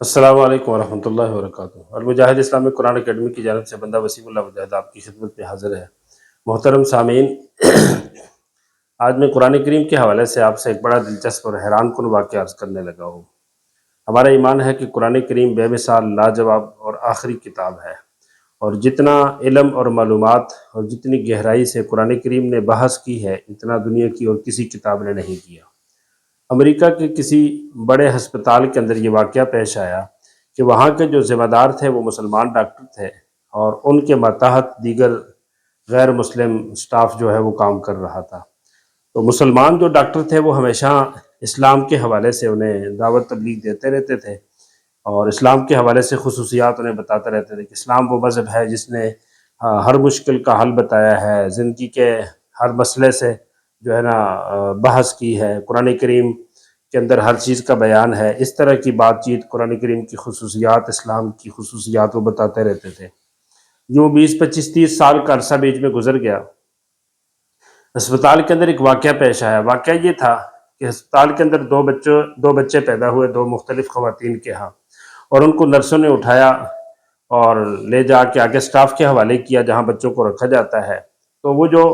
السلام علیکم ورحمۃ اللہ وبرکاتہ۔ المجاہد اسلامی قرآن اکیڈمی کی جانب سے بندہ وسیم اللہ مجاہد آپ کی خدمت میں حاضر ہے۔ محترم سامعین، آج میں قرآن کریم کے حوالے سے آپ سے ایک بڑا دلچسپ اور حیران کن واقعہ عرض کرنے لگا ہوں۔ ہمارا ایمان ہے کہ قرآن کریم بے مثال، لاجواب اور آخری کتاب ہے، اور جتنا علم اور معلومات اور جتنی گہرائی سے قرآن کریم نے بحث کی ہے، اتنا دنیا کی اور کسی کتاب نے نہیں کیا۔ امریکہ کے کسی بڑے ہسپتال کے اندر یہ واقعہ پیش آیا کہ وہاں کے جو ذمہ دار تھے وہ مسلمان ڈاکٹر تھے، اور ان کے ماتحت دیگر غیر مسلم سٹاف جو ہے وہ کام کر رہا تھا۔ تو مسلمان جو ڈاکٹر تھے وہ ہمیشہ اسلام کے حوالے سے انہیں دعوت تبلیغ دیتے رہتے تھے، اور اسلام کے حوالے سے خصوصیات انہیں بتاتے رہتے تھے کہ اسلام وہ مذہب ہے جس نے ہر مشکل کا حل بتایا ہے، زندگی کے ہر مسئلے سے جو ہے نا بحث کی ہے، قرآن کریم کے اندر ہر چیز کا بیان ہے۔ اس طرح کی بات چیت، قرآن کریم کی خصوصیات، اسلام کی خصوصیات وہ بتاتے رہتے تھے۔ یوں 20 25 30 سال کا عرصہ بیچ میں گزر گیا۔ اسپتال کے اندر ایک واقعہ پیش آیا۔ واقعہ یہ تھا کہ اسپتال کے اندر دو بچے پیدا ہوئے، دو مختلف خواتین کے ہاں، اور ان کو نرسوں نے اٹھایا اور لے جا کے آگے سٹاف کے حوالے کیا جہاں بچوں کو رکھا جاتا ہے۔ تو وہ جو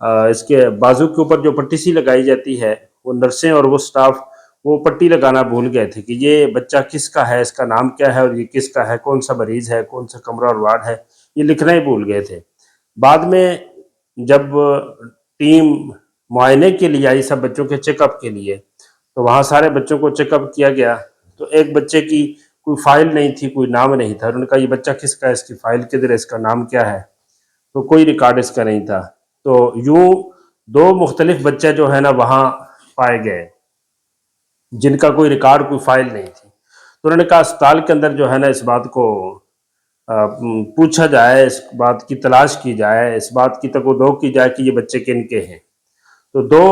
اس کے بازو کے اوپر جو پٹی سی لگائی جاتی ہے، وہ نرسیں اور وہ سٹاف وہ پٹی لگانا بھول گئے تھے کہ یہ بچہ کس کا ہے، اس کا نام کیا ہے، اور یہ کس کا ہے، کون سا مریض ہے، کون سا کمرہ اور وارڈ ہے، یہ لکھنا ہی بھول گئے تھے۔ بعد میں جب ٹیم معائنے کے لیے آئی، سب بچوں کے چیک اپ کے لیے، تو وہاں سارے بچوں کو چیک اپ کیا گیا، تو ایک بچے کی کوئی فائل نہیں تھی، کوئی نام نہیں تھا۔ انہوں نے کہا یہ بچہ کس کا ہے، اس کی فائل کدھر ہے، اس کا نام کیا ہے؟ تو کوئی ریکارڈ اس کا نہیں تھا۔ تو یوں دو مختلف بچے جو ہے نا وہاں پائے گئے جن کا کوئی ریکارڈ، کوئی فائل نہیں تھی۔ تو انہوں نے کہا اسپتال کے اندر جو ہے نا اس بات کو پوچھا جائے، اس بات کی تلاش کی جائے، اس بات کی تگ و دو کی جائے کہ یہ بچے کن کے ہیں۔ تو دو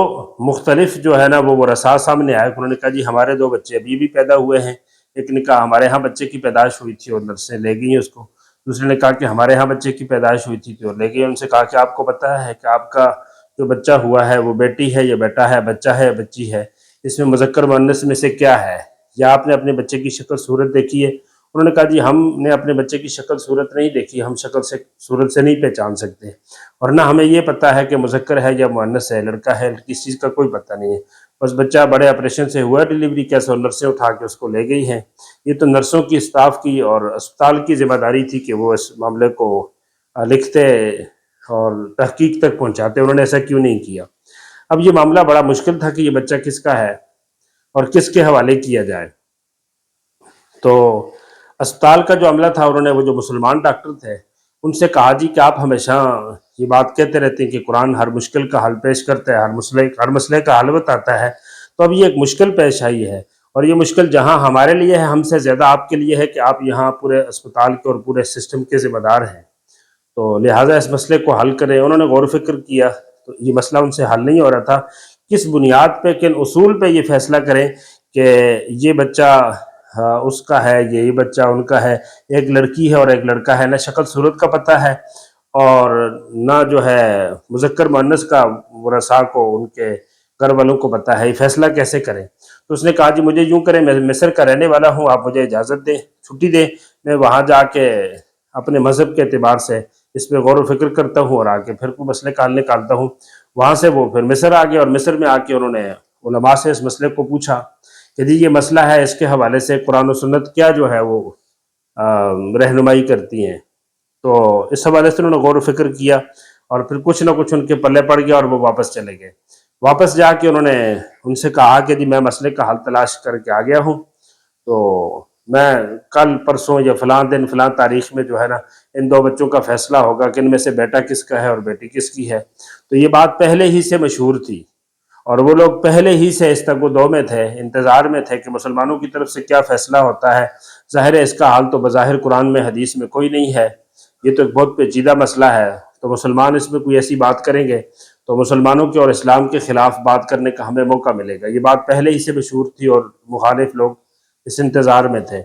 مختلف جو ہے نا وہ رسا سامنے آئے۔ انہوں نے کہا جی ہمارے دو بچے ابھی بھی پیدا ہوئے ہیں۔ ایک نے کہا ہمارے ہاں بچے کی پیدائش ہوئی تھی اور نرسیں لے گئی ہیں اس کو۔ دوسرے نے کہا کہ ہمارے ہاں بچے کی پیدائش ہوئی تھی اور لے گئی۔ ان سے کہا کہ آپ کو پتہ ہے کہ آپ کا جو بچہ ہوا ہے وہ بیٹی ہے یا بیٹا ہے، بچہ ہے یا بچی ہے، اس میں مذکر مؤنث میں سے کیا ہے، یا آپ نے اپنے بچے کی شکل صورت دیکھی ہے؟ انہوں نے کہا جی ہم نے اپنے بچے کی شکل صورت نہیں دیکھی، ہم شکل سے صورت سے نہیں پہچان سکتے، اور نہ ہمیں یہ پتہ ہے کہ مذکر ہے یا مؤنث ہے، لڑکا ہے، کس چیز کا کوئی پتہ نہیں ہے۔ بس بچہ بڑے آپریشن سے ہوا ڈیلیوری کیسے، اور نرسیں اٹھا کے اس کو لے گئی ہیں۔ یہ تو نرسوں کی، اسٹاف کی اور اسپتال کی ذمہ داری تھی کہ وہ اس معاملے کو لکھتے اور تحقیق تک پہنچاتے۔ انہوں نے ایسا کیوں نہیں کیا؟ اب یہ معاملہ بڑا مشکل تھا کہ یہ بچہ کس کا ہے اور کس کے حوالے کیا جائے۔ تو اسپتال کا جو عملہ تھا، انہوں نے وہ جو مسلمان ڈاکٹر تھے ان سے کہا جی کہ آپ ہمیشہ یہ بات کہتے رہتے ہیں کہ قرآن ہر مشکل کا حل پیش کرتا ہے، ہر مسئلے کا حل بتاتا ہے، تو اب یہ ایک مشکل پیش آئی ہے، اور یہ مشکل جہاں ہمارے لیے ہے، ہم سے زیادہ آپ کے لیے ہے کہ آپ یہاں پورے اسپتال کے اور پورے سسٹم کے ذمہ دار ہیں، تو لہٰذا اس مسئلے کو حل کریں۔ انہوں نے غور و فکر کیا تو یہ مسئلہ ان سے حل نہیں ہو رہا تھا۔ کس بنیاد پہ، کن اصول پہ یہ فیصلہ کریں کہ یہ بچہ اس کا ہے، یہ بچہ ان کا ہے، ایک لڑکی ہے اور ایک لڑکا ہے، نہ شکل صورت کا پتہ ہے اور نہ جو ہے مذکر مؤنث کا ورثاء کو، ان کے گھر والوں کو پتہ ہے، یہ فیصلہ کیسے کریں؟ تو اس نے کہا جی مجھے یوں کریں، میں مصر کا رہنے والا ہوں، آپ مجھے اجازت دیں، چھٹی دیں، میں وہاں جا کے اپنے مذہب کے اعتبار سے اس پہ غور و فکر کرتا ہوں اور آ کے پھر کوئی مسئلے کا حل نکالتا ہوں۔ وہاں سے وہ پھر مصر آ گئے، اور مصر میں آ کے انہوں نے علماء سے اس مسئلے کو پوچھا کہ جی یہ مسئلہ ہے، اس کے حوالے سے قرآن و سنت کیا جو ہے وہ رہنمائی کرتی ہیں؟ تو اس حوالے سے انہوں نے غور و فکر کیا، اور پھر کچھ نہ کچھ ان کے پلے پڑ گیا اور وہ واپس چلے گئے۔ واپس جا کے انہوں نے ان سے کہا کہ جی میں مسئلے کا حل تلاش کر کے آ گیا ہوں، تو میں کل پرسوں یا فلاں دن فلاں تاریخ میں جو ہے نا ان دو بچوں کا فیصلہ ہوگا کہ ان میں سے بیٹا کس کا ہے اور بیٹی کس کی ہے۔ تو یہ بات پہلے ہی سے مشہور تھی، اور وہ لوگ پہلے ہی سے اس تگ و دو میں تھے، انتظار میں تھے کہ مسلمانوں کی طرف سے کیا فیصلہ ہوتا ہے۔ ظاہر ہے اس کا حال تو بظاہر قرآن میں، حدیث میں کوئی نہیں ہے، یہ تو ایک بہت پیچیدہ مسئلہ ہے، تو مسلمان اس میں کوئی ایسی بات کریں گے تو مسلمانوں کے اور اسلام کے خلاف بات کرنے کا ہمیں موقع ملے گا۔ یہ بات پہلے ہی سے مشہور تھی اور مخالف لوگ اس انتظار میں تھے۔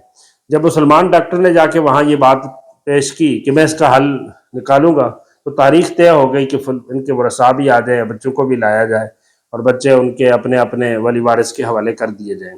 جب مسلمان ڈاکٹر نے جا کے وہاں یہ بات پیش کی کہ میں اس کا حل نکالوں گا، تو تاریخ طے ہو گئی کہ ان کے ورثاء بھی آ جائیں، بچوں کو بھی لایا جائے، اور بچے ان کے اپنے اپنے ولی وارث کے حوالے کر دیے جائیں۔